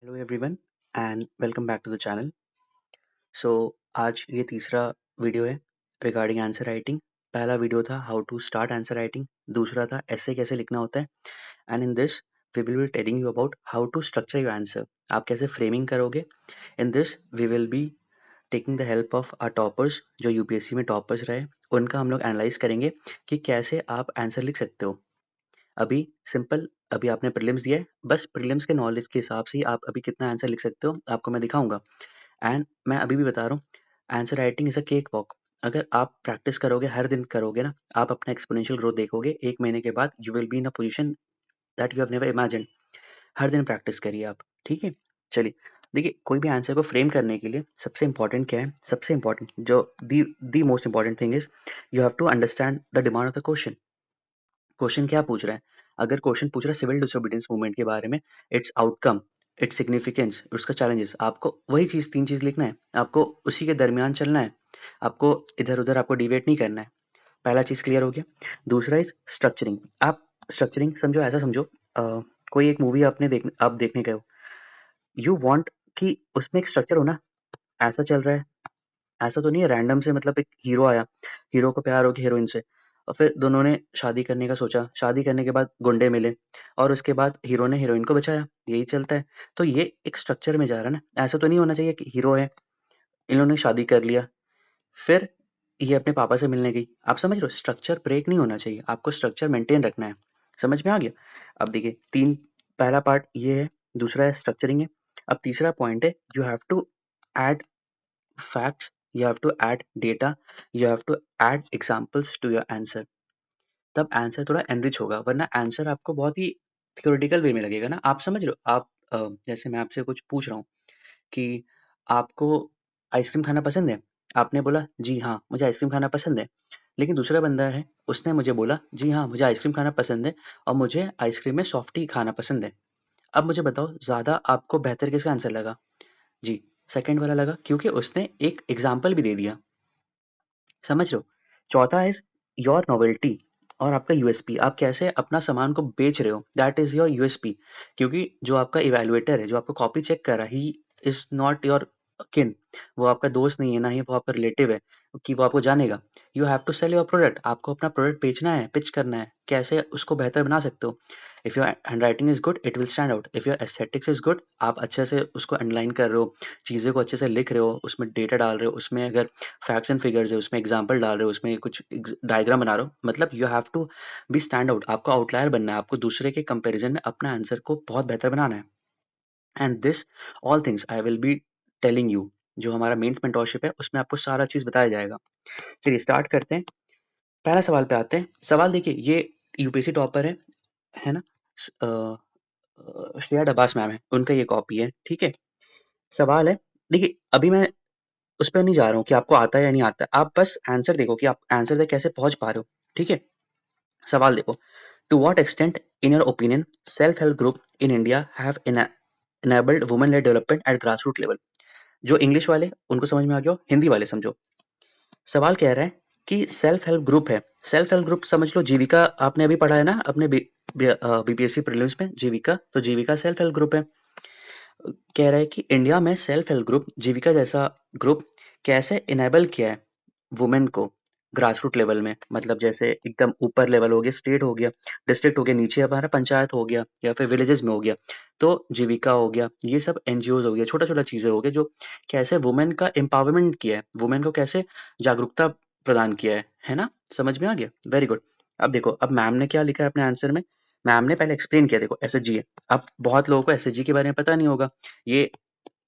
Hello everyone and welcome back to the channel. So आज ये तीसरा वीडियो है रिगार्डिंग आंसर राइटिंग। पहला वीडियो था how to start answer writing, दूसरा था ऐसे कैसे लिखना होता है and in this we will be telling you about how to structure your answer, आप कैसे फ्रेमिंग करोगे। In this we will be taking the help of our toppers जो यूपीएससी में टॉपर्स रहे, उनका हम लोग एनालाइज करेंगे कि कैसे आप आंसर लिख सकते हो। अभी सिंपल, अभी आपने प्रीलिम्स दिया है, बस प्रीलिम्स के नॉलेज के हिसाब से ही आप अभी कितना आंसर लिख सकते हो आपको मैं दिखाऊंगा। एंड मैं अभी भी बता रहा हूँ, answer writing is a cake walk. अगर आप प्रैक्टिस करोगे, हर दिन करोगे ना, आप अपना एक्सपोनेंशियल ग्रोथ देखोगे। 1 महीने के बाद you will be in a position that you have never imagined. हर दिन प्रैक्टिस करिए आप, ठीक है। चलिए, देखिए कोई भी आंसर को फ्रेम करने के लिए सबसे इंपॉर्टेंट क्या है, सबसे इंपॉर्टेंट जो the most important thing is you have to understand the demand of the question. Question क्या पूछ रहा है? अगर क्वेश्चन पूछ रहा है सिविल डिसोबीडियंस मूवमेंट के बारे में, इट्स आउटकम, इट्स सिग्निफिकेंस, उसका चैलेंजेस, आपको वही चीज़ 3 चीज़ लिखना है, आपको उसी के दरमियान चलना है, आपको इधर-उधर आपको डिविएट नहीं करना है। पहला चीज़ क्लियर हो गया। दूसरा इज़ स्ट्रक्चरिंग। आप स्ट्रक्चरिंग समझो, ऐसा समझो कोई एक मूवी आप देखने गए हो, यू वांट कि उसमें एक स्ट्रक्चर हो ना, ऐसा चल रहा है, ऐसा तो नहीं है रैंडम से, मतलब एक हीरो आया, हीरो को प्यार हो गया हीरोइन से और फिर दोनों ने शादी करने का सोचा, शादी करने के बाद गुंडे मिले और उसके बाद हीरो ने हीरोइन को बचाया, यही चलता है। तो ये एक स्ट्रक्चर में जा रहा है ना, ऐसा तो नहीं होना चाहिए कि हीरो है, इन्होंने शादी कर लिया, फिर ये अपने पापा से मिलने गई। आप समझ रहे हो, स्ट्रक्चर ब्रेक नहीं होना चाहिए, आपको स्ट्रक्चर मेंटेन रखना है। समझ में आ गया? अब देखिए तीन, पहला पार्ट ये है, दूसरा है स्ट्रक्चरिंग है। अब तीसरा पॉइंट है, you have to add facts, you have to add data, you have to add examples to your answer। तब आंसर थोड़ा एनरिच होगा, वरना आंसर आपको बहुत ही थियोरेटिकल वे में लगेगा ना। आप समझ रहे हो, आप जैसे मैं आपसे कुछ पूछ रहा हूँ कि आपको आइसक्रीम खाना पसंद है, आपने बोला जी हाँ मुझे आइसक्रीम खाना पसंद है, लेकिन दूसरा बंदा है, उसने मुझे बोला जी हाँ मुझे आइसक्रीम खाना पसंद है और मुझे आइसक्रीम में सॉफ्टी खाना पसंद है। अब मुझे बताओ ज़्यादा आपको बेहतर किसका आंसर लगा? जी, सेकंड वाला लगा, क्योंकि उसने एक एग्जाम्पल भी दे दिया। समझ रहे हो? चौथा इज़ योर नोवेल्टी और आपका यूएसपी, आप कैसे अपना सामान को बेच रहे हो, दैट इज़ योर यूएसपी। क्योंकि जो आपका इवैल्यूएटर है, जो आपको कॉपी चेक कर रहा है, ही इज़ नॉट योर किन, वो आपका दोस्त नहीं है, ना ही वो आपका रिलेटिव है कि वो आपको जानेगा। You have to sell your product, आपको अपना प्रोडक्ट बेचना है, पिच करना है, कैसे उसको बेहतर बना सकते हो। If your handwriting is good, it will stand out. If your aesthetics is good, आप अच्छे से उसको अंडरलाइन कर रहे हो, चीज़ें को अच्छे से लिख रहे हो, उसमें डेटा डाल रहे हो, उसमें अगर फैक्ट्स एंड फिगर्स है, उसमें एग्जांपल डाल रहे हो, उसमें कुछ डायग्राम बना रहे हो, मतलब you have to be stand out, आपको आउटलायर बनना है, आपको दूसरे के कंपैरिजन में अपना आंसर को बहुत बेहतर बनाना है। And this all things I will be telling you, जो हमारा मेंस मेंटोरशिप है उसमें आपको सारा चीज़ बताया जाएगा। चलिए स्टार्ट करते हैं, पहला सवाल पे आते हैं। सवाल देखिए, ये यूपीएससी टॉपर है ना, श्रेया डबास मैम है, उनका ये कॉपी है, ठीक है। सवाल है, देखिए अभी मैं उस पे नहीं जा रहा हूँ कि आपको आता है या नहीं आता है, आप बस आंसर देखो कि आप आंसर तक कैसे पहुंच पा रहे हो, ठीक है। सवाल देखो, to what extent in your opinion self help group in India have enabled women led development at grass root level. जो इंग्लिश वाले उनको समझ में आ गया हो, हिंदी वाले समझो। सवाल कह रहा है कि सेल्फ हेल्प ग्रुप है, सेल्फ हेल्प ग्रुप समझ लो, जीविका आपने अभी पढ़ा है ना अपने बीपीएससी प्रीलिम्स में, जीविका, तो जीविका सेल्फ हेल्प ग्रुप है। कह रहा है कि इंडिया में सेल्फ हेल्प ग्रुप, जीविका जैसा ग्रुप कैसे इनेबल किया है वुमेन को ग्रास रूट लेवल में, मतलब जैसे एकदम ऊपर लेवल हो गया, स्टेट हो गया, डिस्ट्रिक्ट हो गया, नीचे हमारा पंचायत हो गया या फिर विलेजेस में हो गया, तो जीविका हो गया, ये सब एनजीओ हो गया, छोटा छोटा चीजें हो गया, जो कैसे वुमेन का एम्पावरमेंट किया है, वुमेन को कैसे जागरूकता प्रदान किया है ना। समझ में आ गया, वेरी गुड। अब देखो, अब मैम ने क्या लिखा है अपने आंसर में, मैम ने पहले एक्सप्लेन किया, देखो एसएचजी है। अब बहुत लोगों को एसएचजी के बारे में पता नहीं होगा, ये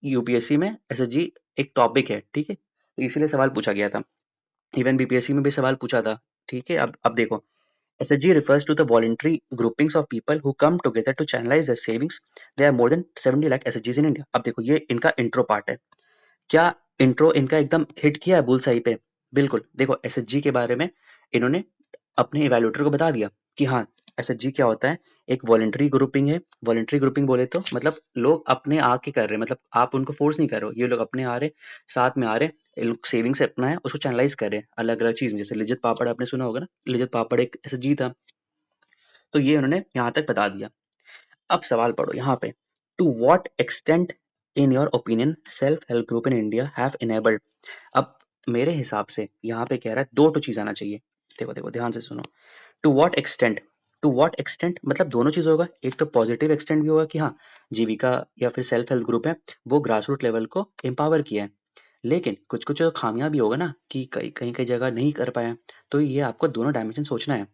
यूपीएससी में एसएचजी एक टॉपिक है, ठीक है, तो इसीलिए सवाल पूछा गया था। इवन बीपीएससी में भी सवाल पूछा था, ठीक है। अब देखो, SHG refers to the voluntary groupings of people who come together to channelize their savings। There are more than 70 lakh SHGs in India। अब देखो, ये इनका इंट्रो पार्ट है, क्या इंट्रो इनका एकदम हिट किया है बुल सही पे? बिल्कुल। देखो एसएचजी के बारे में इन्होंने अपने इवैल्यूएटर को बता दिया कि हाँ, एसएचजी क्या होता है, एक वॉलंटरी ग्रुपिंग है। वॉलंटरी ग्रुपिंग बोले तो मतलब लोग अपने आके कर रहे हैं, मतलब आप उनको फोर्स नहीं कर रहे हो, ये लोग अपने आ रहे, साथ में आ रहे, ये लोग सेविंग से अपना है उसको चैनलाइज कर रहे हैं अलग अलग चीज में। जैसे लिज्जत पापड़ आपने सुना होगा ना, लिज्जत पापड़ एक एसएचजी था, तो ये उन्होंने यहाँ तक बता दिया। अब सवाल पढ़ो यहाँ पे, to what extent in your opinion self help group in India have enabled. अब मेरे हिसाब से यहाँ पे कह रहा है दो चीज आना चाहिए। देखो देखो ध्यान से सुनो। To what extent, to what extent मतलब दोनों चीज होगा। एक तो पॉजिटिव एक्सटेंट भी होगा कि हाँ जीविका या फिर सेल्फ हेल्प ग्रुप है वो ग्रास रूट लेवल को एम्पावर किया है, लेकिन कुछ कुछ खामियां भी होगा ना कि कई कहीं कई जगह नहीं कर पाया। तो ये आपको दोनों डायमेंशन सोचना है।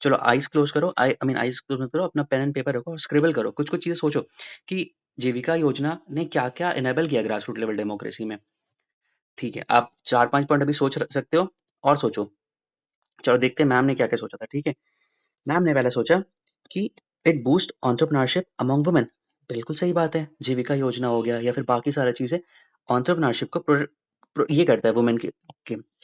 चलो आइज क्लोज करो, आई मीन आइज क्लोज मत करो, अपना पेन एंड पेपर रखो और स्क्रिबल करो, कुछ कुछ चीजें सोचो कि जीविका योजना ने क्या क्या इनेबल किया ग्रास रूट लेवल डेमोक्रेसी में। ठीक है, आप 4-5 पॉइंट अभी सोच सकते हो और सोचो। चलो देखते हैं मैम ने क्या क्या सोचा था। ठीक है, मैम ने पहले सोचा कि it boost entrepreneurship among women. बिल्कुल सही बात है, जीविका योजना हो गया या फिर बाकी सारी चीजें एंटरप्रेन्योरशिप को ये करता है वुमेन के।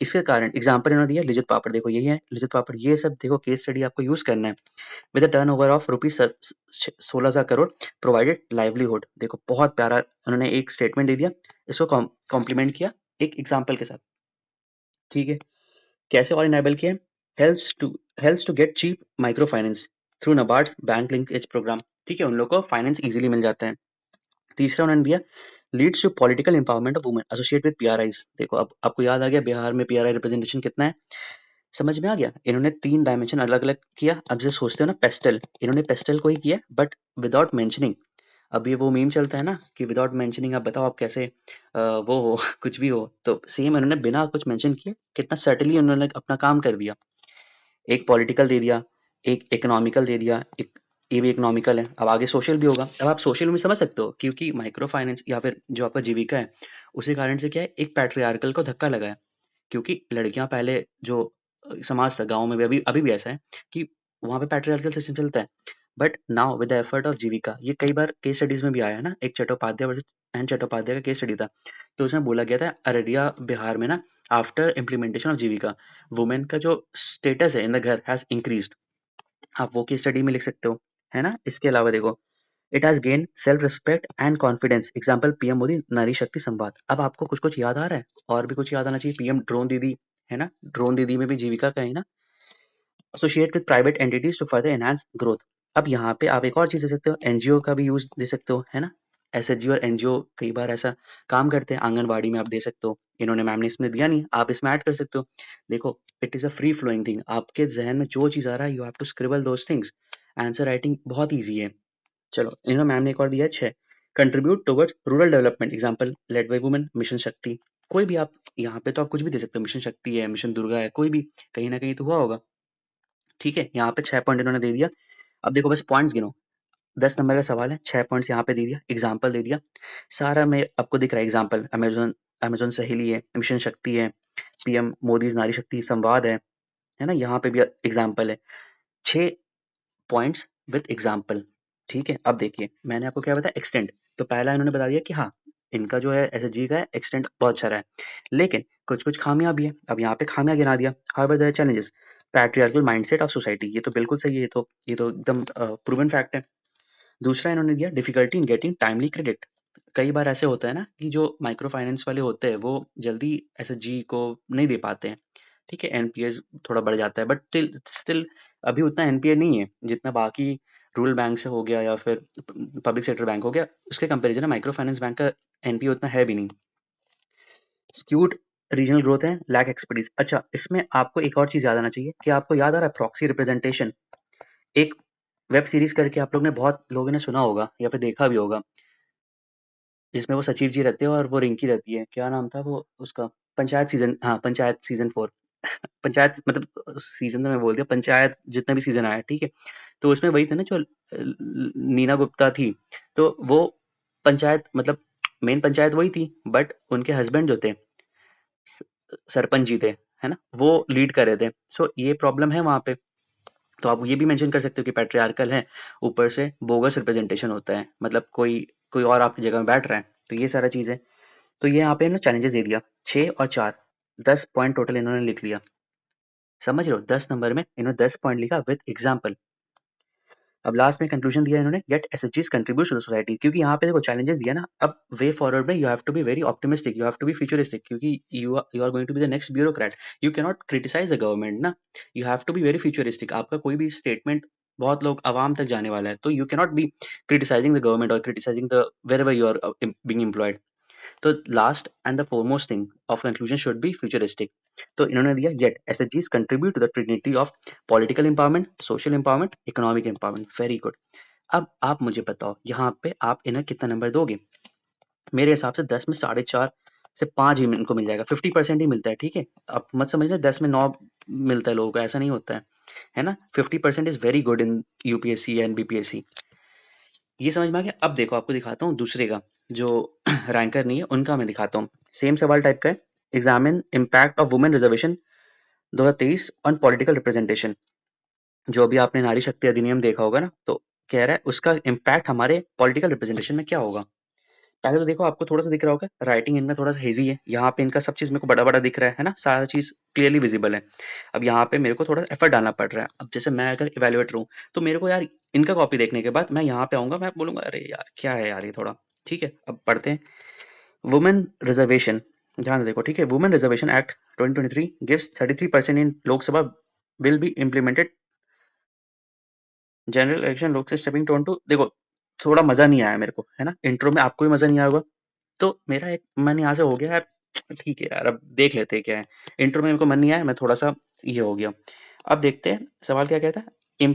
इसके कारण एग्जांपल इन्होंने दिया लिजित पापड़, देखो यही है लिजित पापड़, ये सब देखो केस स्टडी आपको यूज करना है। With a turnover of rupees 16,000 crore provided livelihood. देखो बहुत प्यारा उन्होंने एक स्टेटमेंट दे दिया, इसको कॉम्प्लीमेंट किया एक एग्जाम्पल के साथ। ठीक है, कैसे और इनेबल किया? Helps to get cheap micro finance through NABARD's bank linkage programme. ठीक है, उन लोगों को फाइनेंस इजीली मिल जाता है। तीसरा उन्होंने दिया leads to political empowerment of women associate with PRIs. देखो अब आपको याद आ गया बिहार में पीआरआई रिप्रेजेंटेशन कितना है, समझ में आ गया। इन्होंने 3 डायमेंशन अलग अलग किया। अब जैसे सोचते हो ना पेस्टल, इन्होंने पेस्टल को ही किया बट विदाउट मेंशनिंग। अब ये वो मीम चलता है ना कि विदाउट मेंशनिंग आप बताओ आप कैसे वो हो कुछ भी हो, तो सेम इन्होंने बिना कुछ मेंशन किए कितना सटली उन्होंने अपना काम कर दिया। एक पॉलिटिकल दे दिया, एक इकोनॉमिकल दे दिया, एक ये भी इकोनॉमिकल है, अब आगे सोशल भी होगा। अब आप सोशल में समझ सकते हो क्योंकि माइक्रो फाइनेंस या फिर जो आपका जीविका है उसी कारण से क्या है एक पैट्रियार्कल को धक्का लगा है। क्योंकि लड़कियां पहले जो समाज था गाँव में भी अभी अभी भी ऐसा है कि वहाँ पे पैट्रियार्कल सिस्टम चलता है। But now with the effort of Jeevika, ये कई बार केस स्टडीज में भी आया है ना, एक चट्टोपाध्याय वर्सेस एन चट्टोपाध्याय का केस स्टडी था। तो उसमें बोला गया था अररिया बिहार में ना after implementation of Jeevika women का जो स्टेटस है इन द घर हैज इंक्रीज्ड। आप वो केस स्टडी में लिख सकते हो, है ना। इसके अलावा देखो it has gain self respect and confidence, example PM Modi नारी शक्ति संवाद। अब आपको कुछ कुछ याद आ रहा है और भी कुछ याद आना चाहिए। पीएम ड्रोन दीदी है ना, ड्रोन दीदी में भी जीविका का है ना। Associate with private entities to further enhance growth. अब यहाँ पे आप एक और चीज दे सकते हो, एनजीओ का भी यूज दे सकते हो, है ना। एसएचजी और एनजीओ कई बार ऐसा काम करते हैं, आंगनबाड़ी में आप दे सकते हो। इन्होंने मैम ने इसमें दिया नहीं, आप इसमें ऐड कर सकते हो। देखो it is a free flowing thing, आपके जहन में जो चीज आ रहा है you have to scribble those things. Answer writing बहुत ईजी है। चलो इन्होंने मैम ने एक और दिया है 6, contribute towards rural development, example led by women, mission शक्ति। कोई भी आप यहाँ पे तो आप कुछ भी दे सकते हो, मिशन शक्ति है, मिशन दुर्गा है, कोई भी कहीं ना कहीं तो हुआ होगा। ठीक है, यहाँ पे 6 पॉइंट इन्होंने दे दिया। अब देखो बस पॉइंट्स गिनो, 10 नंबर का सवाल है, 6 पॉइंट्स यहाँ पे दे दिया, एग्जाम्पल दे दिया, सारा में आपको दिख रहा है एग्जाम्पल। अमेजोन अमेजोन सहेली है, मिशन शक्ति है, पीएम मोदी नारी शक्ति संवाद है ना, यहाँ पे भी एग्जाम्पल है। 6 पॉइंट्स विद एग्जाम्पल। ठीक है, अब देखिए मैंने आपको क्या बताया एक्सटेंट। तो पहला इन्होंने बता दिया कि हाँ इनका जो है एसएचजी का एक्सटेंट बहुत अच्छा रहा है, लेकिन कुछ कुछ खामियां भी है। अब यहाँ पे खामियां गिना दिया, however there are challenges, patriarchal mindset of society, ये तो बिल्कुल सही है, ये तो एकदम प्रूवन फैक्ट है। दूसरा इन्होंने दिया difficulty in getting timely credit. कई बार ऐसे होता है ना कि जो माइक्रो फाइनेंस वाले होते हैं वो जल्दी एसएचजी को नहीं दे पाते हैं। ठीक है, एनपीए थोड़ा बढ़ जाता है बट स्टिल स्टिल अभी उतना एनपीए नहीं है जितना बाकी रूरल बैंक से हो गया या फिर पब्लिक सेक्टर बैंक हो गया, उसके कंपैरिजन में माइक्रो फाइनेंस बैंक का एनपीए उतना है भी नहीं। स्क्यूड रीजनल ग्रोथ है, लैक एक्सपर्टीज। अच्छा इसमें आपको एक और चीज याद आना चाहिए कि आपको याद आ रहा है प्रॉक्सी रिप्रेजेंटेशन, एक वेब सीरीज करके आप लोग ने बहुत लोगों ने सुना होगा या फिर देखा भी होगा, जिसमें वो सचिव जी रहते हैं और वो रिंकी रहती है, क्या नाम था वो उसका, पंचायत सीजन, हाँ पंचायत सीजन 4। पंचायत मतलब सीजन तो मैं बोल दिया, पंचायत जितना भी सीजन आया ठीक है। तो उसमें वही था ना जो नीना गुप्ता थी, तो वो पंचायत मतलब मेन पंचायत वही थी बट उनके हस्बैंड जो थे सरपंच जी थे, है ना, वो लीड कर रहे थे। सो ये प्रॉब्लम है वहां पे। तो आप ये भी मेंशन कर सकते हो कि पैट्रियार्कल है, ऊपर से बोगस रिप्रेजेंटेशन होता है, मतलब कोई कोई और आपकी जगह में बैठ रहा है, तो ये सारा चीज है। तो ये यहाँ पे ना चैलेंजेस दे दिया 6 और 4, 10 पॉइंट टोटल इन्होंने लिख लिया। समझ रहे हो, 10 नंबर में इन्होंने 10 पॉइंट लिखा विद एग्जाम्पल। अब लास्ट में कंक्लूजन दिया इन्होंने, गेट एसएचजीज कंट्रीब्यूट टू द सोसाइटी, क्योंकि यहाँ पे देखो चैलेंजेस दिया ना। अब वे फॉरवर्ड में you have to be very optimistic, you have to be futuristic, क्योंकि you are going to be the next bureaucrat, you can not criticise the government ना, you have to be very futuristic. आपका कोई भी statement बहुत लोग आवाम तक जाने वाला है, तो you can not be criticising the government और criticising the wherever you are being employed. तो last and the foremost thing of conclusion should be futuristic. तो इन्होंने दिया येट एसएचजीज contribute to the trinity of political empowerment, social empowerment, economic empowerment. Very good. अब आप मुझे बताओ यहाँ पे आप इन्हें कितना नंबर दोगे? मेरे हिसाब से 10 में 4.5 से 5 ही इनको मिल जाएगा, 50% ही मिलता है, ठीक है? आप मत समझना 10 में 9 मिलता है लोगों को, ऐसा नहीं होता है ना? 50% is very good in UPSC and BPSC. ये समझ में आ गया? अब देखो आपको दिखाता हूँ दूसरे का, जो रैंकर नहीं है उनका मैं दिखाता हूँ। सेम सवाल टाइप का है, examine impact of women reservation 2023 on political representation. जो अभी आपने नारी शक्ति अधिनियम देखा होगा ना, तो कह रहा है उसका इम्पैक्ट हमारे पॉलिटिकल रिप्रेजेंटेशन में क्या होगा। पहले तो देखो आपको थोड़ा सा दिख रहा होगा, राइटिंग इनका थोड़ा सा हेजी है, यहाँ पे इनका सब चीज मेरे को बड़ा बड़ा दिख रहा है ना, सारा चीज क्लियरली विजिबल है। अब यहाँ पे मेरे को थोड़ा एफर्ट डालना पड़ रहा है। अब जैसे मैं अगर इवेल्युएटर हूँ, तो मेरे को यार इनका कॉपी देखने के बाद मैं यहाँ पे आऊंगा, मैं बोलूंगा अरे यार क्या है यार ये थोड़ा। ठीक है, अब पढ़ते हैं। वुमेन रिजर्वेशन, ध्यान से देखो, ठीक है। Women reservation act 2023 gives 33% in Lok Sabha, will be implemented general election, Lok Sabha stepping stone to. देखो थोड़ा मजा नहीं आया मेरे को, है ना? इंट्रो में आपको भी मजा नहीं आया होगा, तो मेरा एक मन यहाँ से हो गया यार, ठीक है यार अब देख लेते हैं क्या है। इंट्रो में मेरे को मन नहीं आया, मैं थोड़ा सा ये हो गया। अब देखते हैं सवाल क्या कहता है।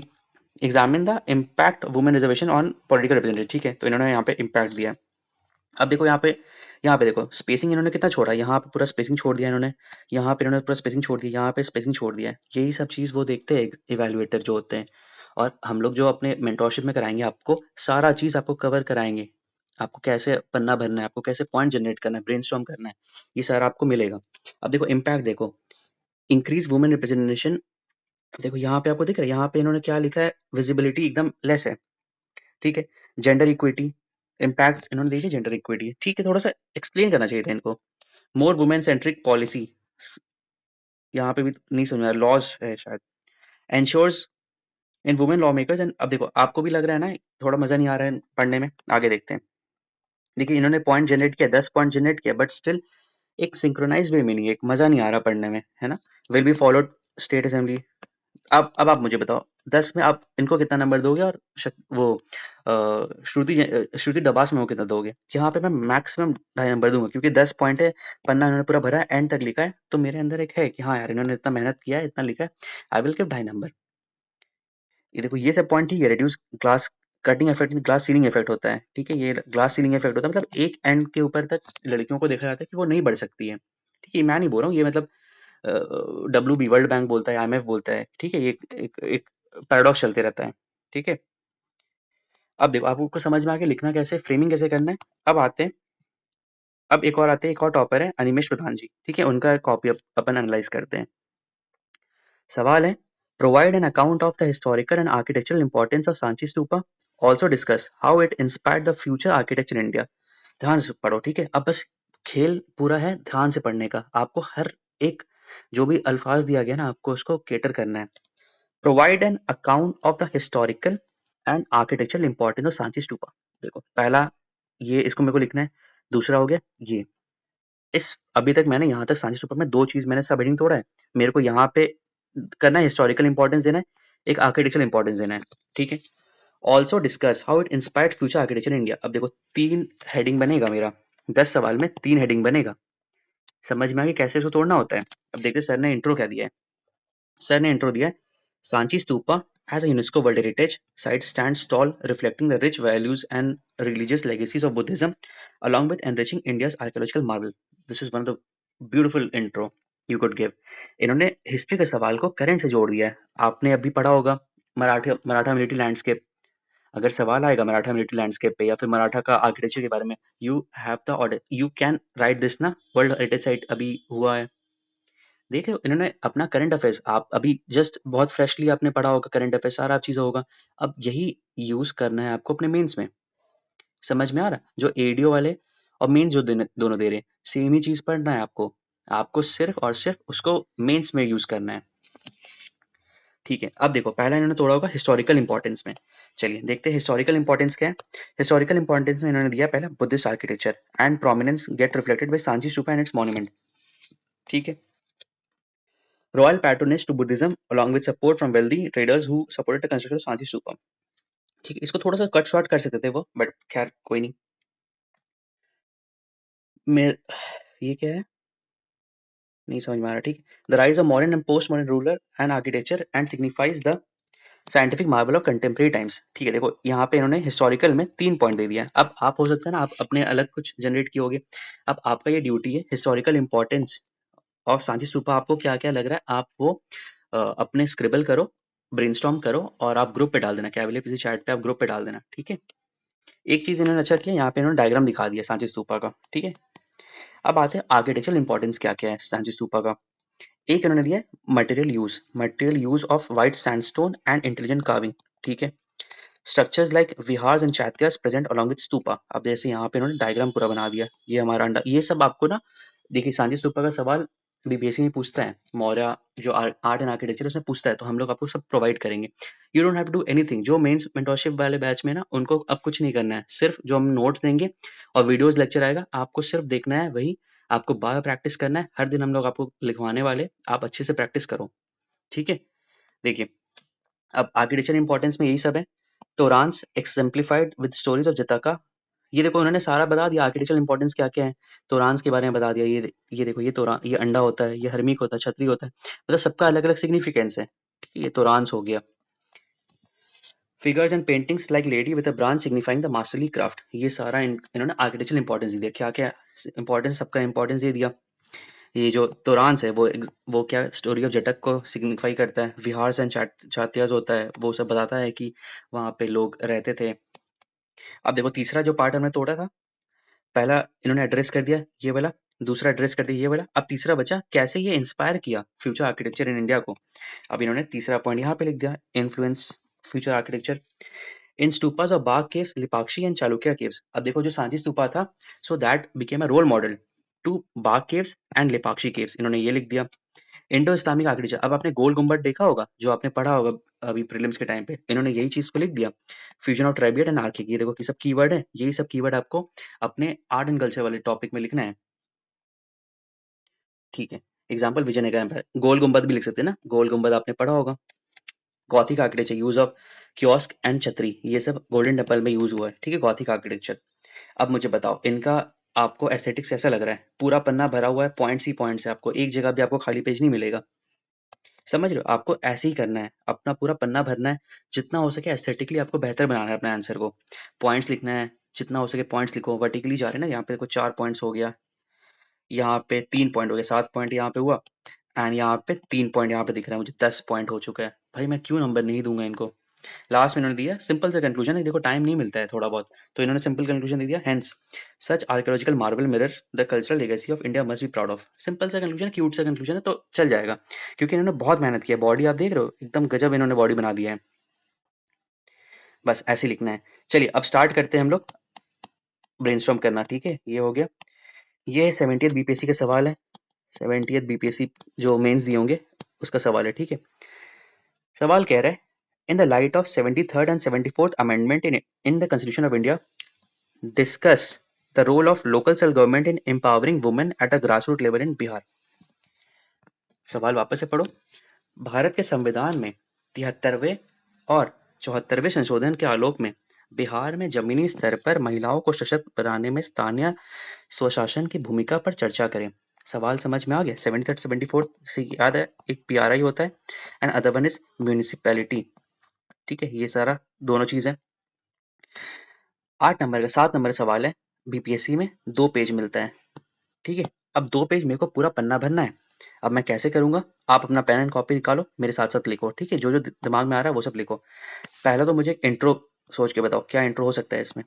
Examine the impact women reservation on political representative. ठीक है, तो इन्होंने यहाँ पे इम्पैक्ट दिया है। अब देखो यहाँ पे देखो स्पेसिंग इन्होंने कितना छोड़ा है, यहाँ पे पूरा स्पेसिंग छोड़ दिया इन्होंने, यहाँ पे इन्होंने पूरा स्पेसिंग छोड़ दिया, यहाँ पे स्पेसिंग छोड़ दिया है। यही सब चीज वो देखते हैं इवेल्युएटर जो होते हैं। और हम लोग जो अपने मेंटोरशिप में कराएंगे, आपको सारा चीज आपको कवर कराएंगे। आपको कैसे पन्ना भरना है, आपको कैसे पॉइंट जनरेट करना है, ब्रेनस्टॉर्म करना है, ये सारा आपको मिलेगा। अब देखो इम्पैक्ट देखो, इंक्रीज वुमेन रिप्रेजेंटेशन। देखो यहाँ पे आपको दिख रहा है, यहाँ पे इन्होंने क्या लिखा है, विजिबिलिटी एकदम लेस है। ठीक है, जेंडर इक्विटी इम्पैक्ट इन्होंने देखी, जेंडर इक्विटी। ठीक है, थोड़ा सा एक्सप्लेन करना चाहिए था इनको। मोर वुमेन सेंट्रिक पॉलिसी, यहाँ पे भी नहीं समझ में, लॉज है शायद। Ensures in women law makers and. अब देखो आपको भी लग रहा है ना थोड़ा मजा नहीं आ रहा है पढ़ने में, आगे देखते हैं। देखिए इन्होंने पॉइंट जनरेट किया, 10 पॉइंट जनरेट किया, बट स्टिल एक सिंक्रोनाइज वे में नहीं है, एक मजा नहीं आ रहा पढ़ने में, है ना? Will be followed state assembly. अब आप मुझे बताओ 10 में आप इनको कितना नंबर दोगे, और वो श्रुति डबास में वो कितना दोगे? यहाँ पे मैं मैक्सिमम 2.5 नंबर दूंगा, क्योंकि 10 पॉइंट है, पन्ना इन्होंने पूरा भरा है, एंड तक लिखा है, तो मेरे अंदर एक है कि हाँ यार इन्होंने इतना मेहनत किया है, इतना लिखा है, आई विल गिव 2.5 नंबर। ये देखो ये सब पॉइंट ठीक है, reduce glass cutting effect, glass ceiling effect होता है। ठीक है, ये ग्लास सीलिंग इफेक्ट होता है, मतलब एक एंड के ऊपर तक लड़कियों को देखा जाता है कि वो नहीं बढ़ सकती है। ठीक है, मैं नहीं बोल रहा हूँ ये, मतलब WB वर्ल्ड बैंक बोलता है, IMF बोलता है। ठीक है, ये एक पैराडॉक्स चलते रहता है। ठीक है, अब देखो आपको समझ में आ गया लिखना कैसे, फ्रेमिंग कैसे करना है। अब आते हैं, अब एक और आते हैं, एक और टॉपर है अनिमेश प्रधान जी। ठीक है, उनका कॉपी अपन एनालाइज करते हैं। सवाल है, provide an account of the historical and architectural importance of Sanchi stupa, also discuss how it inspired the future architecture India. ध्यान से पढ़ो, ठीक है? अब बस खेल पूरा है ध्यान से पढ़ने का, आपको हर एक जो भी अल्फाज दिया गया ना, आपको उसको केटर करना है। Provide an account of the historical and architectural importance of Sanchi stupa. देखो पहला ये इसको मेरे को लिखना है, दूसरा हो गया ये। इस अभी तक मैंने यहाँ तक सांची स्तूपा में दो चीज मैंने सब हेडिंग तोड़ा है, मेरे को यहाँ पे करना है हिस्टोरिकल इंपॉर्टेंस देना है, एक आर्किटेक्चरल इंपॉर्टेंस देना है। ठीक है, also discuss how it inspired future architecture India. अब देखो 3 हेडिंग बनेगा मेरा, 10 सवाल में 3 हेडिंग बनेगा। समझ में आ गया कैसे इसको तोड़ना होता है? अब देखते सर ने इंट्रो क्या दिया है। सर ने इंट्रो दिया है, Sanchi stupa as a UNESCO World Heritage Site stands tall, reflecting the rich values and religious legacies of Buddhism, along with enriching India's archaeological marvel. This is one of the beautiful intro you could give. इन्होंने history के सवाल को current से जोड़ दिया है। आपने अभी पढ़ा होगा मराठा मिलिट्री लैंडस्केप। अगर सवाल आएगा मराठा मिलिट्री लैंडस्केप पे या फिर मराठा का आर्किटेक्चर के बारे में, you have the order, you can write this ना, वर्ल्ड हेरिटेज साइट अभी हुआ है। देख रहे हो इन्होंने अपना करंट अफेयर्स, आप अभी जस्ट बहुत फ्रेशली आपने पढ़ा होगा करंट अफेयर्स, सारा चीज़ होगा। अब यही यूज करना है आपको अपने मेंस में। समझ में आ रहा? जो एडीओ वाले और मेंस जो दोनों दे रहे हैं, सेम ही चीज पढ़ना है आपको। आपको सिर्फ और सिर्फ उसको मेंस में यूज करना है। ठीक है, अब देखो पहला इन्होंने तोड़ा होगा हिस्टोरिकल इंपॉर्टेंस में। चलिए देखते हैं हिस्टोरिकल इंपॉर्टेंस क्या है। हिस्टोरिकल इंपॉर्टेंस में इन्होंने दिया पहला, Buddhist architecture and prominence get reflected by Sanchi stupa and its monument. ठीक है, royal patronage to Buddhism along with support from wealthy traders who supported the construction of Sanchi stupa. ठीक है, इसको थोड़ा सा कट शॉर्ट कर सकते थे वो, बट खैर कोई नहीं। मेर ये क्या है, नहीं समझ में आ रहा। ठीक, the rise of modern and post modern ruler and architecture and signifies the scientific Marvel of contemporary times. ठीक है, देखो यहाँ पे इन्होंने हिस्टोरिकल में 3 पॉइंट दे दिया है। अब आप हो सकता है ना आप अपने अलग कुछ जनरेट किए होगे। अब आपका ये ड्यूटी है historical importance of Sanchi stupa, आपको क्या-क्या लग रहा है आप वो अपने स्क्रिबल करो, ब्रेनस्टॉर्म करो और आप ग्रुप पे डाल देना, क्या बोले किसी चैट पे आप ग्रुप पे डाल देना। ठीक है, एक चीज़ इन्होंने अच्छा किया, यहाँ पे इन्होंने डायग्राम दिखा दिया सांची स्तूपा का। ठीक है, अब आते हैं आर्किटेक्चरल इंपॉर्टेंस क्या-क्या है सांची स्तूपा का। एक इन्होंने दिया है material use of white sandstone and intelligent carving. ठीक है, structures like viharas and chaityas present along with stupa. अब जैसे यहाँ पे इन्होंने डायग्राम पूरा बना दिया, ये हमारा अंडा, ये सब आपको ना देखिए सांची स्तूपा का सवाल बीपीएससी में पूछता है, मौर्य जो आर्ट एंड आर्किटेक्चर उसमें पूछता है, तो हम लोग आपको सब प्रोवाइड करेंगे। You don't have to do anything. जो मेंस मेंटरशिप वाले बैच में ना उनको अब कुछ नहीं करना है, सिर्फ जो हम नोट्स देंगे और वीडियोस लेक्चर आएगा आपको सिर्फ देखना है, वही आपको बार प्रैक्टिस करना है। हर दिन हम लोग आपको लिखवाने वाले, आप अच्छे से प्रैक्टिस करो। ठीक है, देखिए अब आर्किटेक्चर इंपॉर्टेंस में यही सब है। तोरांस एक्सम्प्लीफाइड विद स्टोरीज ऑफ जताका। ये देखो उन्होंने सारा बता दिया आर्किटेक्चरल इंपॉर्टेंस क्या-क्या है। तोरांस के बारे में बता दिया। ये देखो ये तोरान, ये अंडा होता है, ये हर्मीक होता है, छतरी होता है, मतलब सबका अलग-अलग सिग्निफिकेंस है। ठीक है, ये तोरांस हो गया। Figures and paintings like lady with a branch signifying the masterly craft. ये सारा इन्होंने आर्किटेक्चरल इंपॉर्टेंस दिया। क्या-क्या इंपॉर्टेंस, सबका इंपॉर्टेंस दे दिया। ये जो तोरांस है वो क्या स्टोरी ऑफ जटक को सिग्निफाई करता है। विहार्स एंड चात्याज होता है, वो सब बताता है कि वहाँ पे लोग रहते थे। अब देखो तीसरा जो पार्ट हमने तोड़ा था, पहला इन्होंने एड्रेस कर दिया ये वाला, दूसरा एड्रेस कर दिया ये वाला, अब तीसरा बचा कैसे ये इंस्पायर किया फ्यूचर आर्किटेक्चर इन इंडिया को। अब इन्होंने तीसरा पॉइंट यहाँ पे लिख दिया, influence future architecture in stupas of Bagh caves, Lepakshi and Chalukya caves. अब देखो जो सांची स्तूपा था, so that became a role model to Bagh caves and Lepakshi caves, इन्होंने ये लिख दिया। इंडो इस्लामिक आर्किटेक्चर, अब आपने गोल गुम्बद देखा होगा, जो आपने पढ़ा होगा अभी प्रीलिम्स के टाइम पे, इन्होंने यही चीज को लिख दिया। फ्यूजन ऑफ ट्राइबियड एंड आर्किक, ये देखो कि सब कीवर्ड है, यही सब कीवर्ड आपको अपने आर्ट एंड कल्चर वाले टॉपिक में लिखना है। ठीक है, एग्जाम्पल विजयनगर एम्पायर, गोल गुम्बद भी लिख सकते हैं ना, गोल गुम्बद आपने पढ़ा होगा। Gothic architecture, use of kiosk and छतरी, ये सब गोल्डन टेम्पल में यूज हुआ है। ठीक है, गॉथिक आर्किटेक्चर। अब मुझे बताओ इनका आपको एस्थेटिक्स ऐसा लग रहा है, पूरा पन्ना भरा हुआ है पॉइंट्स ही पॉइंट्स है, आपको एक जगह भी आपको खाली पेज नहीं मिलेगा। समझ रहे हो, आपको ऐसे ही करना है, अपना पूरा पन्ना भरना है, जितना हो सके एस्थेटिकली आपको बेहतर बनाना है अपने आंसर को। पॉइंट्स लिखना है, जितना हो सके पॉइंट्स लिखो, वर्टिकली जा रहे हैं ना, यहाँ पे देखो 4 पॉइंट्स हो गया, यहाँ पे 3 पॉइंट हो गया, 7 पॉइंट यहाँ पे हुआ, एंड यहाँ पे 3 पॉइंट यहाँ पे दिख रहा है मुझे, 10 पॉइंट हो चुका है। भाई मैं क्यों नंबर नहीं दूंगा इनको। लास्ट में इन्होंने दिया सिंपल सा कंक्लूजन है, देखो टाइम नहीं मिलता है थोड़ा बहुत, तो इन्होंने सिंपल कंक्लूजन दे दिया, hence such archaeological marble mirror the cultural legacy of India must be proud of. Simple सा कंक्लूजन, क्यूट सा कंक्लूजन है, तो चल जाएगा, क्योंकि इन्होंने बहुत मेहनत किया। बॉडी आप देख रहे हो, एकदम गजब इन्होंने बॉडी बना दिया है। बस ऐसे ही लिखना है। चलिए अब स्टार्ट करते हैं हम लोग ब्रेनस्टॉर्म करना। ठीक है, ये हो गया, ये 70th बीपीएससी का सवाल है, 70th बीपीएससी जो मेंस दिए होंगे उसका सवाल है। ठीक है, सवाल कह रहा है, in the light of 73rd and 74th amendment in the constitution of India, discuss the role of local self government in empowering women at a grassroot level in Bihar. सवाल वापस से पढ़ो। भारत के संविधान में 73वें और 74वें संशोधन के आलोक में बिहार में जमीनी स्तर पर महिलाओं को सशक्त बनाने में स्थानीय स्वशासन की भूमिका पर चर्चा करें। सवाल समझ में आ गया। 73rd 74th से याद है, एक पीआरआई होता है and other one is municipality. ठीक है, ये सारा दोनों चीज है। 8 नंबर का 7 नंबर सवाल है, बीपीएससी में 2 पेज मिलता है। ठीक है, अब 2 पेज मेरे को पूरा पन्ना भरना है। अब मैं कैसे करूंगा, आप अपना पेन एंड कॉपी निकालो, मेरे साथ साथ लिखो। ठीक है, जो जो दिमाग में आ रहा है वो सब लिखो। पहला तो मुझे इंट्रो सोच के बताओ, क्या इंट्रो हो सकता है इसमें।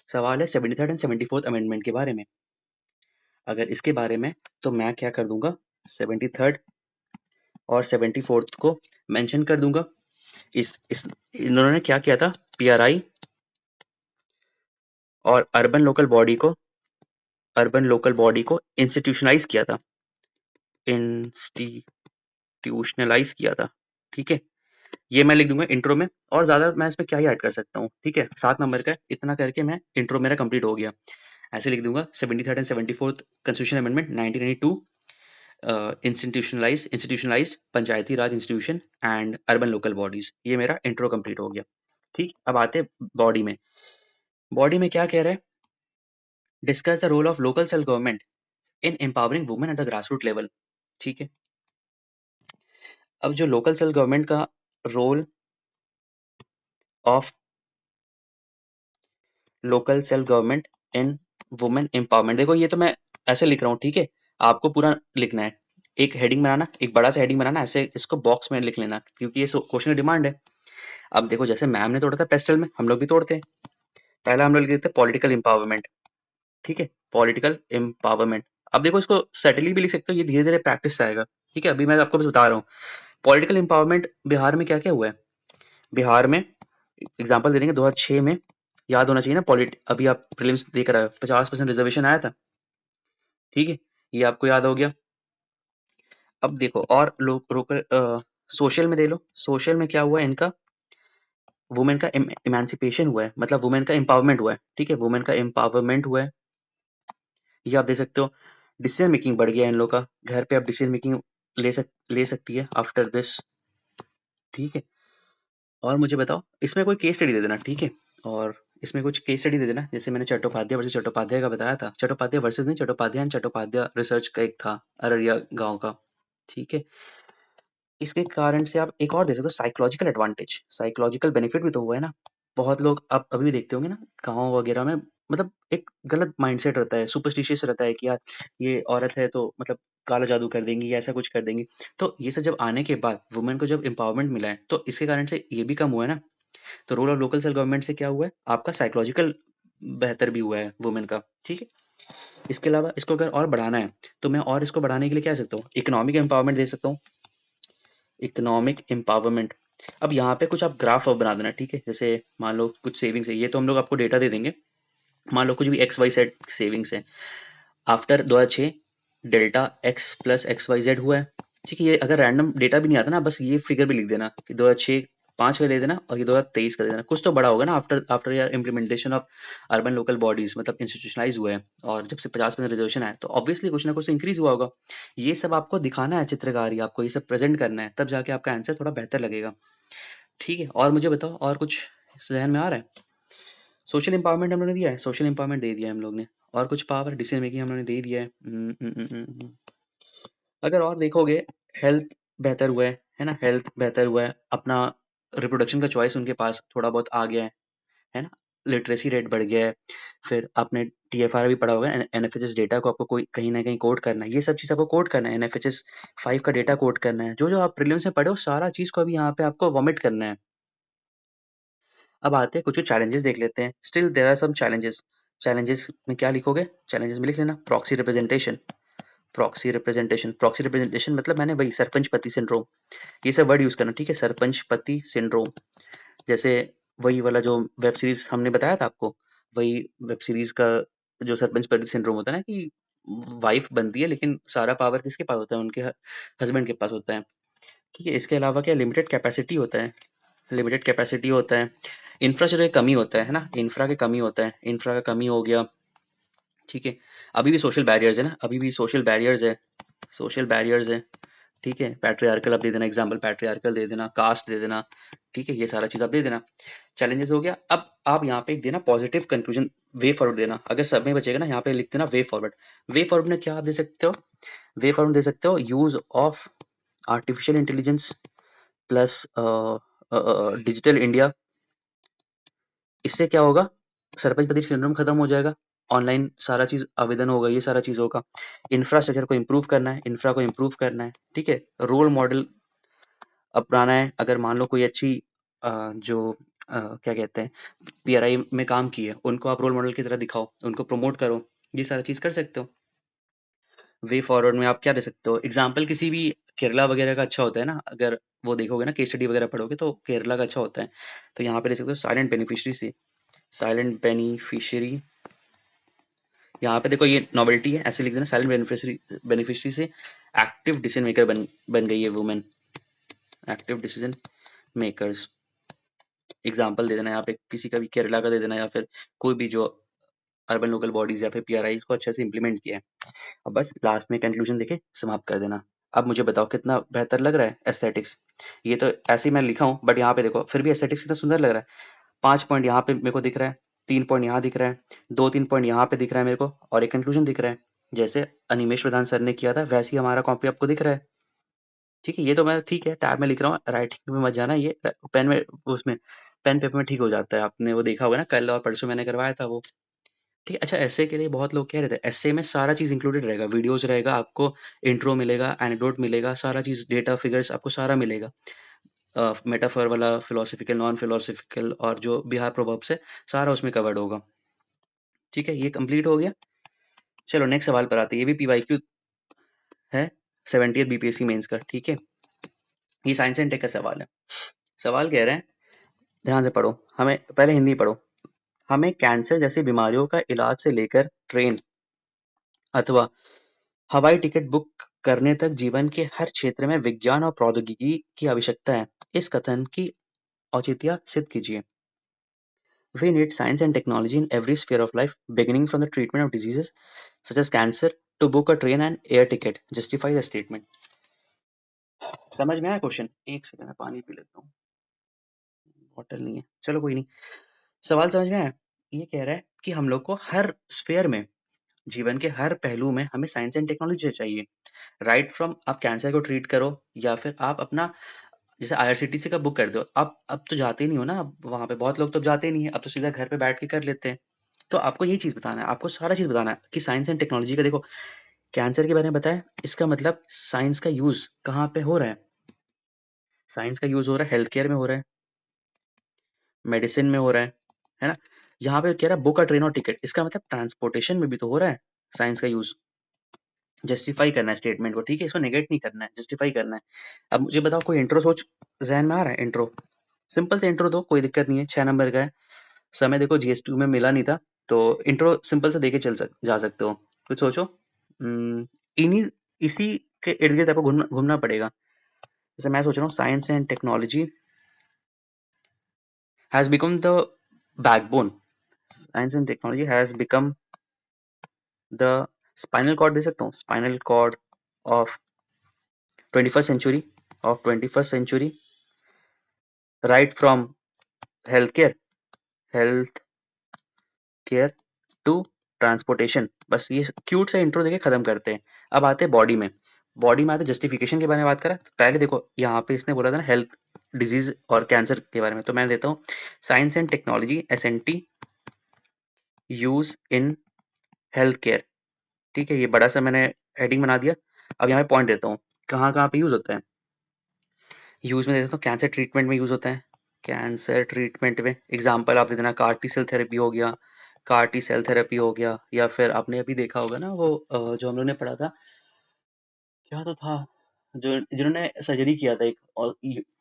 सवाल है 73rd एंड 74th अमेंडमेंट के बारे में। अगर इसके बारे में, तो मैं क्या कर दूंगा, 73rd और 74th को मेंशन कर दूंगा। इस इन्होंने क्या किया था, पीआरआई और अर्बन लोकल बॉडी को इंस्टीट्यूशनलाइज किया था, इंस्टीट्यूशनलाइज किया था। ठीक है, ये मैं लिख दूंगा इंट्रो में, और ज्यादा मैं इसमें क्या ही ऐड कर सकता हूँ। ठीक है, 7 नंबर का इतना करके मैं इंट्रो मेरा कंप्लीट हो गया। ऐसे लिख दूंगा 73rd and 74th constitution amendment 1992 institutionalised Panchayati Raj institution and urban local bodies. ये मेरा इंट्रो कंप्लीट हो गया। ठीक, अब आते बॉडी में। बॉडी में क्या कह रहे हैं? Discuss the role of local self government in empowering women at the grass root level. ठीक है, अब जो लोकल सेल्फ गवर्नमेंट का role of local self government in women empowerment, देखो ये तो मैं ऐसे लिख रहा हूँ, ठीक है, आपको पूरा लिखना है। एक हेडिंग बनाना, एक बड़ा सा हेडिंग बनाना, ऐसे इसको बॉक्स में लिख लेना, क्योंकि ये क्वेश्चन की डिमांड है। अब देखो, जैसे मैम ने तोड़ा था पेस्टल में, हम लोग भी तोड़ते हैं। पहला हम लोग लिख देते हैं पॉलिटिकल एम्पावरमेंट। ठीक है, पॉलिटिकल एम्पावरमेंट। अब देखो, इसको सेटली भी लिख सकते हो, ये धीरे धीरे प्रैक्टिस से आएगा। ठीक है, अभी मैं आपको बस बता रहा हूँ पॉलिटिकल एम्पावरमेंट बिहार में क्या क्या हुआ है। बिहार में एग्जाम्पल दे देंगे, 2006 में याद होना चाहिए ना, अभी आप प्रीलिम्स देख रहे हो, 50% रिजर्वेशन आया था। ठीक है, ये आपको याद हो गया। अब देखो, और लोकल सोशल में दे लो, सोशल में क्या हुआ है इनका, वुमेन का इमेंसिपेशन हुआ है, मतलब वुमेन का एम्पावरमेंट हुआ है। ठीक है, वुमेन का एम्पावरमेंट हुआ है, ये आप दे सकते हो। डिसीजन मेकिंग बढ़ गया है इन लोग का, घर पे आप डिसीजन मेकिंग ले सकती है आफ्टर दिस। ठीक है, और मुझे बताओ, इसमें कोई केस स्टडी दे देना। ठीक है, और इसमें कुछ केस स्टडी दे देना, जैसे मैंने चट्टोपाध्याय वर्सेस चट्टोपाध्याय का बताया था। चट्टोपाध्याय वर्सेस नहीं, चट्टोपाध्याय एंड चट्टोपाध्याय रिसर्च का एक था, अररिया गांव का। ठीक है, इसके कारण से आप एक और दे सकते हो, साइकोलॉजिकल एडवांटेज, साइकोलॉजिकल बेनिफिट भी तो हुआ है ना। बहुत लोग आप अभी भी देखते होंगे ना, गाँव वगैरह में, मतलब एक गलत माइंडसेट रहता है, सुपरस्टिशियस रहता है कि यार ये औरत है तो मतलब काला जादू कर देंगी या ऐसा कुछ कर देंगी। तो ये सब जब आने के बाद वुमेन को जब एम्पावरमेंट मिला है, तो इसके कारण से ये भी कम हुआ है ना। तो role of local self government से क्या हुआ है, आपका साइकोलॉजिकल बेहतर भी हुआ है वुमेन का। ठीक है, इसके अलावा इसको अगर और बढ़ाना है, तो मैं और इसको बढ़ाने के लिए क्या कर सकता हूँ, इकोनॉमिक एम्पावरमेंट दे सकता हूँ, इकोनॉमिक एम्पावरमेंट। अब यहाँ पे कुछ आप ग्राफ बना देना। ठीक है, जैसे मान लो कुछ सेविंग्स है, ये तो हम लोग आपको डेटा दे देंगे। मान लो कुछ भी एक्स वाई जेड सेविंग्स है, after 2006 delta X plus X Y Z हुआ है। ठीक है, ये अगर रैंडम डेटा भी नहीं आता ना, बस ये फिगर भी लिख देना कि 2006 5 का दे देना, और ये 2023 का दे देना, कुछ तो बड़ा होगा ना आफ्टर आफ्टर यार implementation of urban local bodies, मतलब इंस्टीट्यूशनलाइज हुए हैं, और जब से 50% रिजर्वेशन आया, तो ऑब्वियसली कुछ ना कुछ इंक्रीज हुआ होगा। ये सब आपको दिखाना है, चित्रकारी आपको ये सब प्रेजेंट करना है, तब जाके आपका आंसर थोड़ा बेहतर लगेगा। ठीक है, और मुझे बताओ, और कुछ जहन में आ रहा है? सोशल एम्पावरमेंट हम लोगों ने दिया है, सोशल एम्पावरमेंट दे दिया है हम लोग ने, और कुछ पावर डिसीजन मेकिंग हम लोगों ने दे दिया है। अगर और देखोगे, हेल्थ बेहतर हुआ है ना, हेल्थ बेहतर हुआ है, अपना रिप्रोडक्शन का चॉइस उनके पास थोड़ा बहुत आ गया है ना, लिटरेसी रेट बढ़ गया है। फिर आपने टीएफआर भी पढ़ा होगा, एनएफएचएस डेटा को आपको कोई कहीं ना कहीं कोड करना है, ये सब चीज़ आपको कोड करना है, एनएफएचएस 5 का डेटा कोड करना है, जो जो आप प्रीलिम्स में पढ़े हो सारा चीज़ को अभी यहाँ पे आपको वॉमिट करना है। अब आते हैं कुछ चैलेंजेस देख लेते हैं। Still there are some challenges. Challenges में क्या लिखोगे, चैलेंजेस में लिख लेना proxy representation. Proxy representation, proxy representation मतलब मैंने वही सरपंच पति सिंड्रोम, ये सब वर्ड यूज करना। ठीक है, सरपंच पति सिंड्रोम, जैसे वही वाला जो वेब सीरीज हमने बताया था आपको, वही वेब सीरीज का जो सरपंच पति सिंड्रोम होता है ना, कि वाइफ बनती है लेकिन सारा पावर किसके पास होता है, उनके हस्बैंड के पास होता है। ठीक है, इसके अलावा क्या, लिमिटेड कैपेसिटी होता है, लिमिटेड कैपेसिटी होता है, इंफ्रास्ट्रक्चर की कमी होता है ना, इंफ्रा की कमी होता है, इंफ्रा का कमी हो गया। ठीक है, अभी भी सोशल बैरियर्स है ना, अभी भी सोशल बैरियर्स है, सोशल बैरियर्स है। ठीक है, पैट्रियार्कल आप दे देना, एग्जाम्पल पैट्रियार्कल दे देना, कास्ट दे देना। ठीक है, ये सारा चीज आप दे देना। चैलेंजेस हो गया। अब आप यहाँ पे एक देना पॉजिटिव कंक्लूजन, वे फॉरवर्ड देना, अगर सब में बचेगा ना, यहाँ पे लिख देना वे फॉरवर्ड। वे फॉरवर्ड में क्या आप दे सकते हो, वे फॉरवर्ड दे सकते हो, use of artificial intelligence plus digital India. इससे क्या होगा, सरपंच पति सिंड्रोम खत्म हो जाएगा, ऑनलाइन सारा चीज आवेदन होगा, ये सारा चीज होगा। इंफ्रास्ट्रक्चर को इम्प्रूव करना है, इंफ्रा को इम्प्रूव करना है। ठीक है, रोल मॉडल अपनाना है, अगर मान लो कोई अच्छी जो क्या कहते हैं पीआरआई में काम की है, उनको आप रोल मॉडल की तरह दिखाओ, उनको प्रमोट करो, ये सारा चीज कर सकते हो। वे फॉरवर्ड में आप क्या दे सकते हो, एग्जाम्पल किसी भी केरला वगैरह का अच्छा होता है ना, अगर वो देखोगे ना, केस स्टडी वगैरह पढ़ोगे तो केरला का अच्छा होता है। तो यहाँ पे दे सकते हो साइलेंट बेनिफिशियरी से, साइलेंट बेनिफिशियरी। यहाँ पे देखो ये नॉवेल्टी है, ऐसे लिख देना, साइलेंट बेनिफिशियरी, बेनिफिशियरी से एक्टिव डिसीजन मेकर बन गई है women, active decision makers. Example दे देना यहाँ पे, किसी का भी केरला का दे देना, या फिर कोई भी जो अर्बन लोकल बॉडीज या फिर पीआरआई को अच्छे से इंप्लीमेंट किया है। अब बस लास्ट में कंक्लूजन देके समाप्त कर देना। अब मुझे बताओ कितना बेहतर लग रहा है एस्थेटिक्स। ये तो ऐसे ही मैं लिखा हूँ, बट यहाँ पे देखो फिर भी एस्थेटिक्स कितना सुंदर लग रहा है। 5 पॉइंट यहाँ पे मेरे को दिख रहा है, 3 पॉइंट यहाँ दिख रहा है, 2-3 पॉइंट यहाँ पे दिख रहा है मेरे को, और एक कंक्लूजन दिख रहा है। जैसे अनिमेश प्रधान सर ने किया था वैसे ही हमारा कॉपी आपको दिख रहा है। ठीक है, ये तो मैं ठीक है टैब में लिख रहा हूँ, राइटिंग में मत जाना, ये पेन में उसमें पेन पेपर में ठीक हो जाता है। आपने वो देखा होगा ना, कल और परसों मैंने करवाया था वो। ठीक है, अच्छा एस्से के लिए बहुत लोग कह रहे थे एस्से में सारा चीज़ इंक्लूडेड रहेगा, वीडियोज़ रहेगा, आपको इंट्रो मिलेगा, एनेक्डोट मिलेगा, सारा चीज़ डेटा फिगर्स आपको सारा मिलेगा। मेटाफर वाला, फिलोसॉफिकल, नॉन फिलोसॉफिकल और जो बिहार प्रोवर्ब्स है सारा उसमें कवर्ड होगा। ठीक है, ये कंप्लीट हो गया। चलो नेक्स्ट सवाल पर आते हैं, ये भी पीवाईक्यू है 70th बीपीएससी मेंस का। ठीक है, ये साइंस एंड टेक का सवाल है। सवाल कह रहे हैं, ध्यान से पढ़ो, हमें पहले हिंदी पढ़ो। हमें कैंसर जैसी बीमारियों का इलाज से लेकर ट्रेन अथवा हवाई टिकट बुक करने तक जीवन के हर क्षेत्र में विज्ञान और प्रौद्योगिकी की आवश्यकता है। इस कथन की औचित्य सिद्ध कीजिए। We need science and technology in every sphere of life, beginning from the treatment of diseases such as cancer to book a train and air ticket. Justify the statement. समझ में आया क्वेश्चन? एक सेकंड में पानी P लेता हूँ, bottle नहीं है, चलो कोई नहीं। सवाल समझ में आया? ये कह रहा है कि हम लोग को हर स्फेयर में, जीवन के हर पहलू में हमें साइंस एंड टेक्नोलॉजी चाहिए। राइट फ्रॉम आप कैंसर को ट्रीट करो, या फिर आप अपना जैसे आईआरसीटीसी का बुक कर दो। आप अब तो जाते ही नहीं हो ना, अब वहाँ पे बहुत लोग तो जाते ही नहीं है, अब तो सीधा घर पे बैठ के कर लेते हैं। तो आपको यही चीज़ बताना है, आपको सारा चीज़ बताना है कि साइंस एंड टेक्नोलॉजी का देखो, कैंसर के बारे में बताया, इसका मतलब साइंस का यूज़ कहाँ पे हो रहा है? साइंस का यूज़ हो रहा है हेल्थ केयर में हो रहा है, मेडिसिन में हो रहा है ना? यहाँ पे कह रहा है बुक अ ट्रेन और टिकट, इसका मतलब ट्रांसपोर्टेशन में भी तो हो रहा है साइंस का यूज़। जस्टिफाई करना है स्टेटमेंट को, ठीक है? इसको नेगेट नहीं करना है, जस्टिफाई करना है। अब मुझे बताओ कोई इंट्रो सोच ज़हन में आ रहा है? इंट्रो सिंपल से इंट्रो दो, कोई दिक्कत नहीं है, 6 नंबर का है। समय देखो जीएस2 में मिला नहीं था, तो इंट्रो सिंपल से देके जा सकते हो। कुछ सोचो। इन्हीं इसी के इर्द गिर्द आपको घूमना घूमना पड़ेगा। जैसे मैं सोच रहा हूँ, science and technology has become the backbone, science and technology has become the spinal cord, दे सकता हूँ, spinal cord of 21st century, right from health care to transportation. बस ये क्यूट सा इंट्रो देके खत्म करते हैं। अब आते हैं बॉडी में। बॉडी में आते जस्टिफिकेशन के बारे में बात करें, तो पहले देखो यहाँ पे इसने बोला था ना हेल्थ डिजीज और कैंसर के बारे में, तो मैं देता हूँ science and technology SNT use in health care. ठीक है, ये बड़ा सा मैंने हेडिंग बना दिया। अब यहाँ पे पॉइंट देता हूँ कहाँ कहाँ पे यूज होता है। यूज में दे देता हूँ, कैंसर ट्रीटमेंट में यूज होता है। कैंसर ट्रीटमेंट में एग्जाम्पल आप दे देना, कार टी सेल थेरेपी हो गया, कार टी सेल थेरेपी हो गया, या फिर आपने अभी देखा होगा ना वो जो हम लोग ने पढ़ा था, क्या तो था, जो जिन्होंने सर्जरी किया था एक, और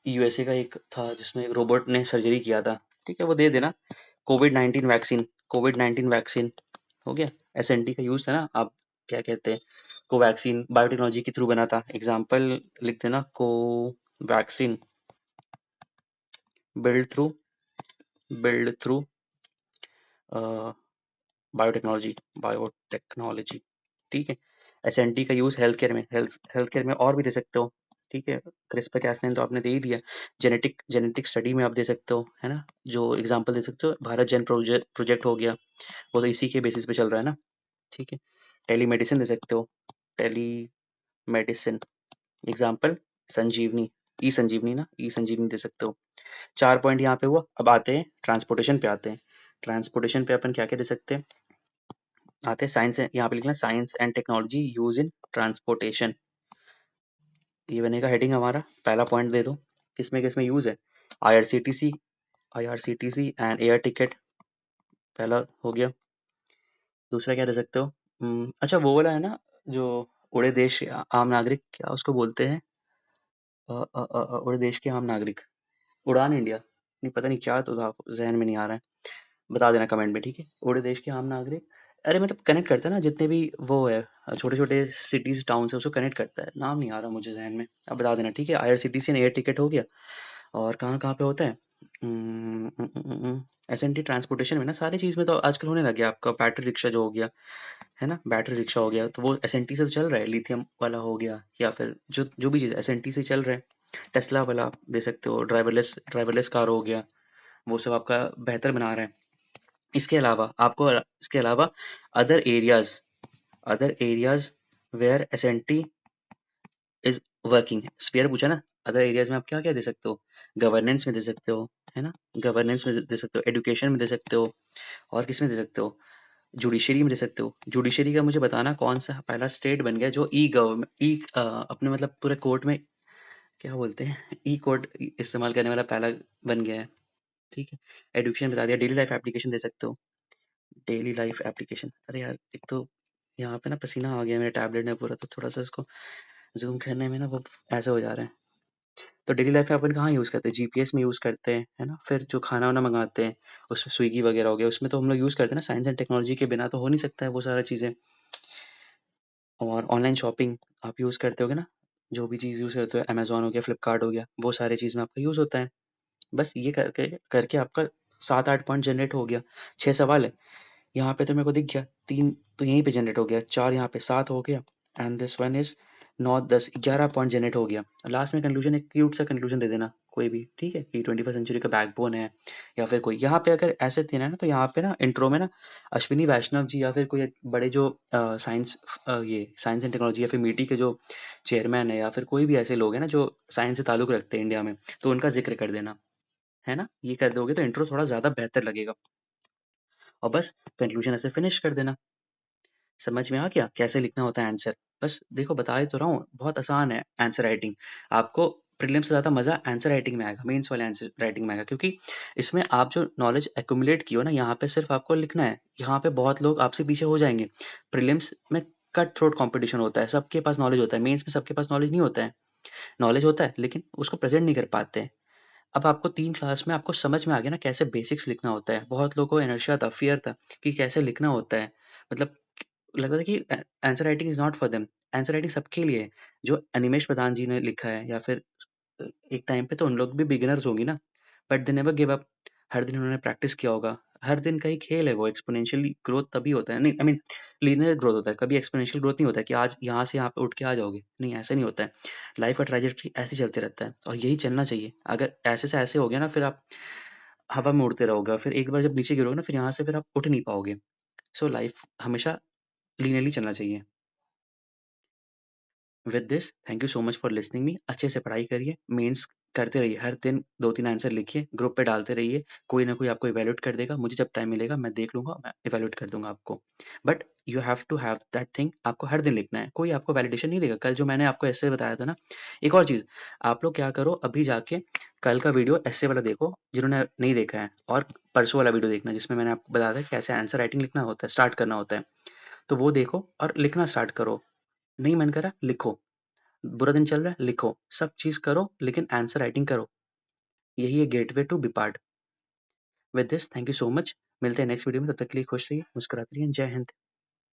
यूएसए का एक था जिसमें एक रोबोट ने सर्जरी किया था। ठीक है, वो दे देना। कोविड 19 वैक्सीन हो गया, एसएनटी का यूज है ना। आप क्या कहते हैं, कोवैक्सीन बायोटेक्नोलॉजी के थ्रू बना था। एग्जाम्पल लिख देना, कोवैक्सीन बिल्ड थ्रू बायोटेक्नोलॉजी। ठीक है, एसएनटी का यूज हेल्थ केयर में और भी दे सकते हो। ठीक है, क्रिस्पर कैस9 तो आपने दे ही दिया। जेनेटिक स्टडी में आप दे सकते हो, है ना, जो एग्जांपल दे सकते हो, भारत जेन प्रोजेक्ट हो गया, वो तो इसी के बेसिस पे चल रहा है ना। ठीक है, टेली मेडिसिन दे सकते हो, टेली मेडिसिन एग्जाम्पल संजीवनी, ई संजीवनी दे सकते हो। 4 पॉइंट यहाँ पे हुआ। अब आते हैं ट्रांसपोर्टेशन पे, आते हैं ट्रांसपोर्टेशन पे अपन क्या क्या दे सकते हैं। आते हैं साइंस, यहाँ पे लिखना science and technology use in transportation, ये बनेगा हेडिंग हमारा। पहला पॉइंट दे दो किसमें किसमें यूज है। आईआरसीटीसी एंड एयर टिकट, पहला हो गया। दूसरा क्या दे सकते हो? अच्छा वो वाला है ना, जो उड़े देश के आम नागरिक, क्या उसको बोलते हैं? उड़े देश के आम नागरिक, उड़ान इंडिया, नहीं पता नहीं क्या तो था, जहन में नहीं आ रहा है, बता देना कमेंट में। ठीक है, उड़े देश के आम नागरिक, अरे मतलब कनेक्ट करता है ना जितने भी वो है, छोटे छोटे सिटीज टाउन से, उसको कनेक्ट करता है, नाम नहीं आ रहा मुझे जहन में, अब बता देना। ठीक है, आईआरसीटीसी एयर टिकट हो गया। और कहाँ कहाँ पे होता है? एस-एन-टी ट्रांसपोर्टेशन में ना सारी चीज़ में तो आजकल होने लग गया। आपका बैटरी रिक्शा जो हो गया, है ना? बैटरी रिक्शा हो गया, तो वो एस-एन-टी से तो चल रहा है, लिथियम वाला हो गया या फिर जो भी चीज़ एस-एन-टी से चल रहा है। टेस्ला वाला आप दे सकते हो, ड्राइवरलेस कार हो गया, वो सब आपका बेहतर बना रहा है। इसके अलावा other areas other areas where SNT is working. Sphere पूछा ना, अदर एरियाज़ में आप क्या-क्या दे सकते हो? गवर्नेंस में दे सकते हो, है ना? गवर्नेंस में दे सकते हो, एजुकेशन में दे सकते हो, और किसमें दे सकते हो? जुडिशरी में दे सकते हो। जुडिशरी का मुझे बताना कौन-सा पहला स्टेट बन गया जो अपने मतलब पूरे कोर्ट में क्या बोलते हैं? ई कोड इस्तेमाल करने वाला पहला बन गया है, ठीक है? एजुकेशन बता दिया, डेली लाइफ एप्लीकेशन दे सकते हो। डेली लाइफ एप्लीकेशन, अरे यार एक तो यहाँ पे ना पसीना आ गया मेरे टैबलेट में पूरा, तो थोड़ा-सा इसको ज़ूम करने में ना वो ऐसा हो जा रहा है। तो डेली लाइफ में अपन कहाँ यूज़ करते हैं? जीपीएस में यूज़ करते हैं, है ना? फिर जो खाना-वाना मँगाते हैं, उसमें स्विगी वगैरह हो गया, उसमें तो हम लोग यूज़ करते हैं ना, साइंस एंड टेक्नोलॉजी के बिना तो हो नहीं सकता है वो सारा चीज़ें। और ऑनलाइन शॉपिंग आप यूज़ करते होगे ना? जो भी चीज़ यूज़ करते हो, अमेज़न हो गया, फ्लिपकार्ट हो गया, वो सारी चीज़ में आपका यूज़ होता है। बस ये करके करके आपका 7-8 पॉइंट जनरेट हो गया। 6 सवाल है, यहाँ पे तो मेरे को दिख गया, 3 तो यहीं पे जनरेट हो गया, 4 यहाँ पे, 7 हो गया, and this one is 9, 10, 11 point generate हो गया। लास्ट में कंक्लूजन एक क्यूट सा कंक्लूजन दे देना कोई भी, ठीक है? कि 21st सेंचुरी का बैकबोन है या फिर कोई यहाँ पे अगर ऐसे देना है ना, तो यहाँ पे ना इंट्रो में ना अश्विनी वैष्णव जी या फिर कोई बड़े जो ये साइंस एंड टेक्नोलॉजी या फिर मिटी के जो चेयरमैन है या फिर कोई भी ऐसे लोग हैं ना जो साइंस से ताल्लुक रखते हैं इंडिया में, तो उनका ज़िक्र कर देना, है ना? ये कर दोगे तो इंट्रो थोड़ा ज़्यादा बेहतर लगेगा, और बस कंक्लूजन ऐसे फिनिश कर देना। समझ में आ गया कैसे लिखना होता है आंसर? बस देखो बता ही तो रहा हूँ, बहुत आसान है आंसर राइटिंग। आपको प्रीलिम्स से ज़्यादा मज़ा आंसर राइटिंग में आएगा, मेंस वाले आंसर राइटिंग में आएगा, क्योंकि इसमें आप जो नॉलेज एक्युमुलेट की हो ना, यहाँ पे सिर्फ आपको लिखना है। यहाँ पे बहुत लोग आपसे पीछे हो जाएँगे। प्रीलिम्स में कट थ्रोट कॉम्पिटिशन होता है, सबके पास नॉलेज होता है, मेंस में सबके पास नॉलेज नहीं होता है। नॉलेज होता है लेकिन उसको प्रेज़ेंट नहीं कर पाते हैं। अब आपको 3 क्लास में आपको समझ में आ गया ना कैसे बेसिक्स लिखना होता है। बहुत लोगों को इनर्शिया था, फ़ियर था कि कैसे लिखना होता है। मतलब लगता था कि answer writing is not for them. Answer writing सबके लिए है। जो अनिमेष प्रधान जी ने लिखा है या फिर एक टाइम पे तो उन लोग भी बिगिनर्स होंगे ना, but they never give up. हर दिन उन्होंने प्रैक्टिस किया होगा। हर दिन का ही खेल है वो, एक्स्पोनेंशियली ग्रोथ तभी होता है, नहीं आई मीन लीनियर ग्रोथ होता है, कभी एक्स्पोनेंशियल ग्रोथ नहीं होता है कि आज यहाँ से यहाँ पे उठ के आ जाओगे, नहीं ऐसा नहीं होता है। लाइफ का ट्रैजेक्टरी ऐसे ही चलते रहता है और यही चलना चाहिए। अगर ऐसे से ऐसे हो गया ना, फिर आप हवा में उड़ते रहोगे और फिर एक बार जब नीचे गिरोगे ना, फिर यहाँ से फिर आप उठ नहीं पाओगे। सो लाइफ हमेशा लीनियरली चलना चाहिए। With this thank you so much for listening me. अच्छे से पढ़ाई करिए, मेंस करते रहिए, हर दिन 2-3 आंसर लिखिए, ग्रुप पे डालते रहिए, कोई ना कोई आपको इवैल्यूएट कर देगा। मुझे जब टाइम मिलेगा मैं देख लूँगा, मैं इवैल्यूएट कर दूँगा आपको। But you have to have that thing, आपको हर दिन लिखना है, कोई आपको वैलिडेशन नहीं देगा। कल जो मैंने आपको एस्से बताया था ना, एक और चीज़, आप लोग क्या करो अभी जाके कल का वीडियो एस्से वाला देखो, जिन्होंने नहीं देखा है, और परसों वाला वीडियो देखना जिसमें मैंने आपको बताया था कैसे आंसर राइटिंग लिखना होता है, स्टार्ट करना होता है। तो वो देखो और लिखना स्टार्ट करो। नहीं मन कर रहा, लिखो। बुरा दिन चल रहा है, लिखो। सब चीज़ करो लेकिन आंसर राइटिंग करो। यही है गेटवे टू बिपार्ड। With this thank you so much. मिलते हैं नेक्स्ट वीडियो में, तब तक के लिए खुश रहिए, मुस्कुराते रहिए। जय हिंद।